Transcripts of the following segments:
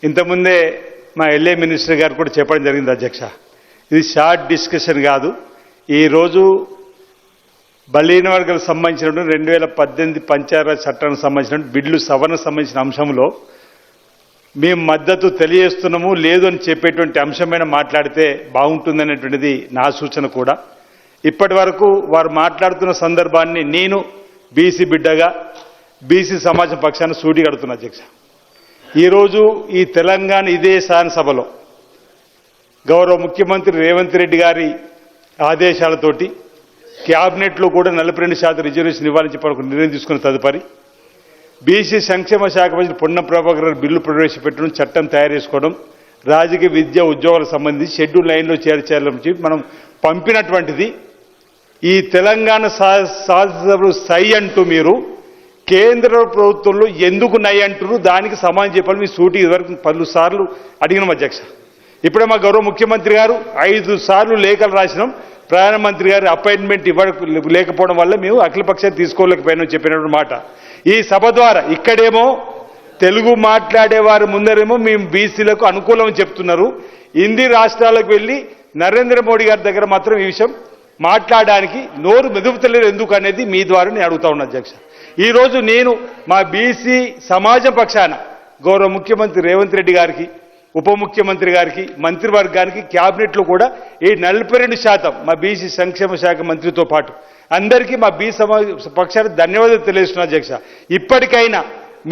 ఇంతకుముందే మా LA minister గారు కూడా చెప్పడం జరిగింది అధ్యక్ష, ఇది షార్ట్ డిస్కషన్ కాదు. ఈరోజు బలహీన వర్గాలకు సంబంధించినటువంటి 2018 పంచాయతీరాజ్ చట్టానికి సంబంధించిన బిల్లు సవరణ సంబంధించిన అంశంలో మేము మద్దతు తెలియజేస్తున్నాము లేదు అని చెప్పేటువంటి అంశమైన మాట్లాడితే బాగుంటుందనేటువంటిది నా సూచన కూడా. ఇప్పటి వరకు వారు మాట్లాడుతున్న సందర్భాన్ని నేను బీసీ బిడ్డగా బీసీ సమాజం పక్షాన్ని సూటిగా అడుగుతున్నా అధ్యక్ష. ఈరోజు ఈ తెలంగాణ ఇదే శాసనసభలో గౌరవ ముఖ్యమంత్రి రేవంత్ రెడ్డి గారి ఆదేశాలతోటి క్యాబినెట్లో కూడా 42% రిజర్వేషన్ ఇవ్వాలని చెప్పి ఒక నిర్ణయం తీసుకున్న తదుపరి బీసీ సంక్షేమ శాఖ మంత్రి పొన్నం ప్రభాకర్ గారు బిల్లు ప్రవేశపెట్టడం, చట్టం తయారు చేసుకోవడం, రాజకీయ విద్య ఉద్యోగాలకు సంబంధించి షెడ్యూల్ లైన్లో చేర్చాలని చెప్పి మనం పంపినటువంటిది. ఈ తెలంగాణ శాసనసభలో సై అంటూ మీరు కేంద్ర ప్రభుత్వంలో ఎందుకు నై అంటున్నారు, దానికి సమాధానం చెప్పాలి. మీ సూటి ఇదివరకు 10 సార్లు అడిగినాం అధ్యక్ష. ఇప్పుడే మా గౌరవ ముఖ్యమంత్రి గారు 5 సార్లు లేఖలు రాసినాం. ప్రధానమంత్రి గారి అపాయింట్మెంట్ లేకపోవడం వల్ల మేము అఖిలపక్షాన్ని తీసుకోలేకపోయినాం చెప్పినటువంటి మాట. ఈ సభ ద్వారా ఇక్కడేమో తెలుగు మాట్లాడేవారు ముందరేమో మేము బీసీలకు అనుకూలం చెప్తున్నారు, హిందీ రాష్ట్రాలకు వెళ్ళి నరేంద్ర మోడీ గారి దగ్గర మాత్రం ఈ విషయం మాట్లాడడానికి నోరు మెదుపుతలేరు ఎందుకు అనేది మీ ద్వారా నేను అడుగుతా ఉన్నా అధ్యక్ష. ఈరోజు నేను మా బీసీ సమాజం పక్షాన గౌరవ ముఖ్యమంత్రి రేవంత్ రెడ్డి గారికి, ఉప ముఖ్యమంత్రి గారికి, మంత్రివర్గానికి, క్యాబినెట్లో కూడా ఈ 42% మా బీసీ సంక్షేమ శాఖ మంత్రితో పాటు అందరికీ మా బీసీ సమాజ పక్షాన ధన్యవాదాలు తెలియజేస్తున్నా అధ్యక్ష. ఇప్పటికైనా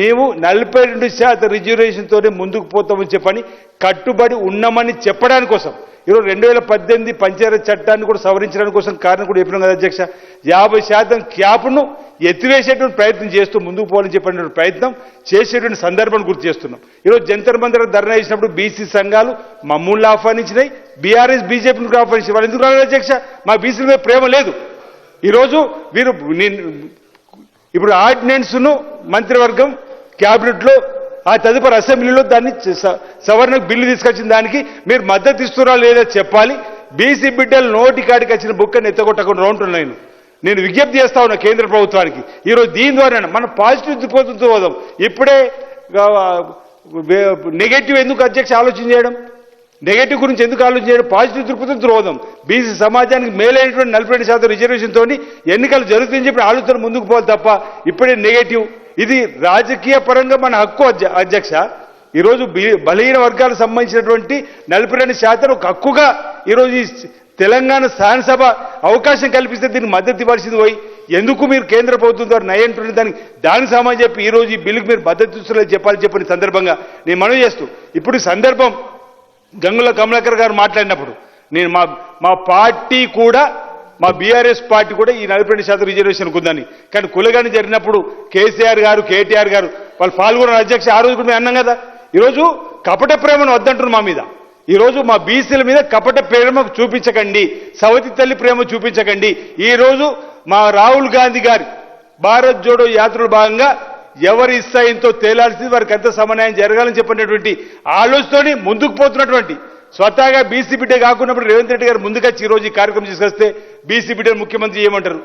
మేము 42% రిజర్వేషన్తోనే ముందుకు పోతామని చెప్పని కట్టుబడి ఉన్నామని చెప్పడానికి కోసం ఈరోజు 2018 పంచాయతీ చట్టాన్ని కూడా సవరించడానికి కోసం కారణం కూడా చెప్పినాం కదా అధ్యక్ష. 50% క్యాప్ను ఎత్తివేసేటువంటి ప్రయత్నం చేస్తూ ముందుకు పోవాలని చెప్పినటువంటి ప్రయత్నం చేసేటువంటి సందర్భాన్ని గుర్తు చేస్తున్నాం. ఈరోజు జంతర్ మంతర్ ధర్నా చేసినప్పుడు బీసీ సంఘాలు మమ్మల్ని ఆహ్వానించినాయి, బీఆర్ఎస్ బీజేపీని ఆహ్వానించి వాళ్ళు ఎందుకు రాలేదు అధ్యక్ష? మా బీసీల మీద ప్రేమ లేదు. ఈరోజు వీరు ఇప్పుడు ఆర్డినెన్స్ను మంత్రివర్గం క్యాబినెట్లో ఆ తదుపరి అసెంబ్లీలో దాన్ని సవరణకు బిల్లు తీసుకొచ్చిన దానికి మీరు మద్దతు ఇస్తున్నారా లేదా చెప్పాలి. బీసీ బిడ్డలు నోటి కాడికి వచ్చిన బుక్కని ఎత్తగొట్టకుండా ఉంటున్నాను. నేను విజ్ఞప్తి చేస్తా ఉన్నా కేంద్ర ప్రభుత్వానికి. ఈరోజు దీని ద్వారా మనం పాజిటివ్ దృక్పథంతో పోదాం. ఇప్పుడే నెగటివ్ ఎందుకు అధ్యక్ష ఆలోచన చేయడం, నెగటివ్ గురించి ఎందుకు ఆలోచన చేయడం, పాజిటివ్ దృక్పథంతో పోదాం. బీసీ సమాజానికి మేలైనటువంటి 42% రిజర్వేషన్తో ఎన్నికలు జరుగుతాయని చెప్పి ఆలోచన ముందుకు పోవాలి తప్ప ఇప్పుడే నెగటివ్. ఇది రాజకీయ పరంగా మన హక్కు అధ్యక్ష. ఈరోజు బలహీన వర్గాలకు సంబంధించినటువంటి 42% ఒక హక్కుగా ఈరోజు ఈ తెలంగాణ శాసనసభ అవకాశం కల్పిస్తే దీనికి మద్దతు ఇవ్వాల్సింది పోయి ఎందుకు మీరు కేంద్ర ప్రభుత్వం ద్వారా నయంటుండే దానికి సమాధానం చెప్పి ఈరోజు ఈ బిల్లుకు మీరు మద్దతు ఇస్తున్నారు చెప్పాలని చెప్పిన సందర్భంగా నేను మనవి చేస్తూ, ఇప్పుడు ఈ సందర్భం గంగుల కమలాకర్ గారు మాట్లాడినప్పుడు నేను మా పార్టీ కూడా, మా బీఆర్ఎస్ పార్టీ కూడా ఈ 42% రిజర్వేషన్ ఉందని, కానీ కులగాని జరిగినప్పుడు కేసీఆర్ గారు, కేటీఆర్ గారు వాళ్ళు పాల్గొన్న అధ్యక్ష. ఆ రోజు కూడా మేము అన్నాం కదా, ఈరోజు కపట ప్రేమను వద్దంటున్నారు మా మీద. ఈరోజు మా బీసీల మీద కపట ప్రేమ చూపించకండి, సవతి తల్లి ప్రేమ చూపించకండి. ఈరోజు మా రాహుల్ గాంధీ గారి భారత్ జోడో యాత్రలో భాగంగా ఎవరి ఇస్తాయంతో తేలాల్సింది, వారికి ఎంత సమన్వయం జరగాలని చెప్పినటువంటి ఆలోచనతోని ముందుకు పోతున్నటువంటి స్వతహాగా బీసీ బిడ్డ కాకున్నప్పుడు రేవంత్ రెడ్డి గారు ముందుకొచ్చి ఈరోజు ఈ కార్యక్రమం తీసుకొస్తే బీసీ బిడ్డ ముఖ్యమంత్రి ఏమంటారు?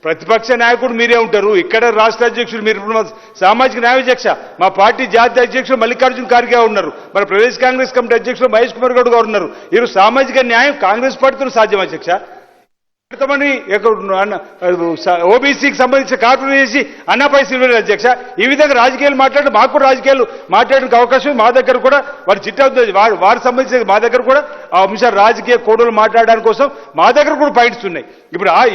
ప్రతిపక్ష నాయకుడు మీరే ఉంటారు, ఇక్కడ రాష్ట్ర అధ్యక్షుడు మీరు, సామాజిక న్యాయ అధ్యక్ష మా పార్టీ జాతీయ అధ్యక్షుడు మల్లికార్జున ఖార్గే ఉన్నారు, మన ప్రదేశ్ కాంగ్రెస్ కమిటీ అధ్యక్షుడు మహేష్ కుమార్ గౌడ్ గారు ఉన్నారు. ఈరోజు సామాజిక న్యాయం కాంగ్రెస్ పార్టీతో సాధ్యం అధ్యక్ష. ఓబీసీకి సంబంధించిన కార్పొరేషన్ చేసి అన్నపై సిల్వర్ అధ్యక్ష. ఈ విధంగా రాజకీయాలు మాట్లాడి మాకు కూడా రాజకీయాలు మాట్లాడడానికి అవకాశం మా దగ్గర కూడా వారి చిట్టా వారికి సంబంధించిన మా దగ్గర కూడా ఆ అంశాలు రాజకీయ కోడలు మాట్లాడడానికి కోసం మా దగ్గర కూడా పాయింట్స్ ఉన్నాయి.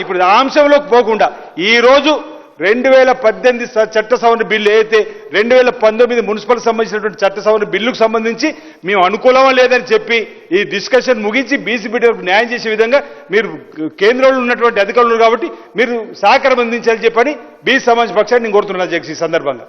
ఇప్పుడు ఆ అంశంలోకి పోకుండా ఈరోజు 2018 చట్ట సవరణ బిల్లు అయితే 2019 మున్సిపల్ సంబంధించినటువంటి చట్ట సవరణ బిల్లుకు సంబంధించి మేము అనుకూలమా లేదని చెప్పి ఈ డిస్కషన్ ముగించి బీసీ బిడ్డలకు న్యాయం చేసే విధంగా మీరు కేంద్రంలో ఉన్నటువంటి అధికారులు కాబట్టి మీరు సహకారం అందించాలని చెప్పని బీసీ సమాజ పక్షాన్ని నేను కోరుతున్నాను అధ్యక్ష ఈ సందర్భంగా.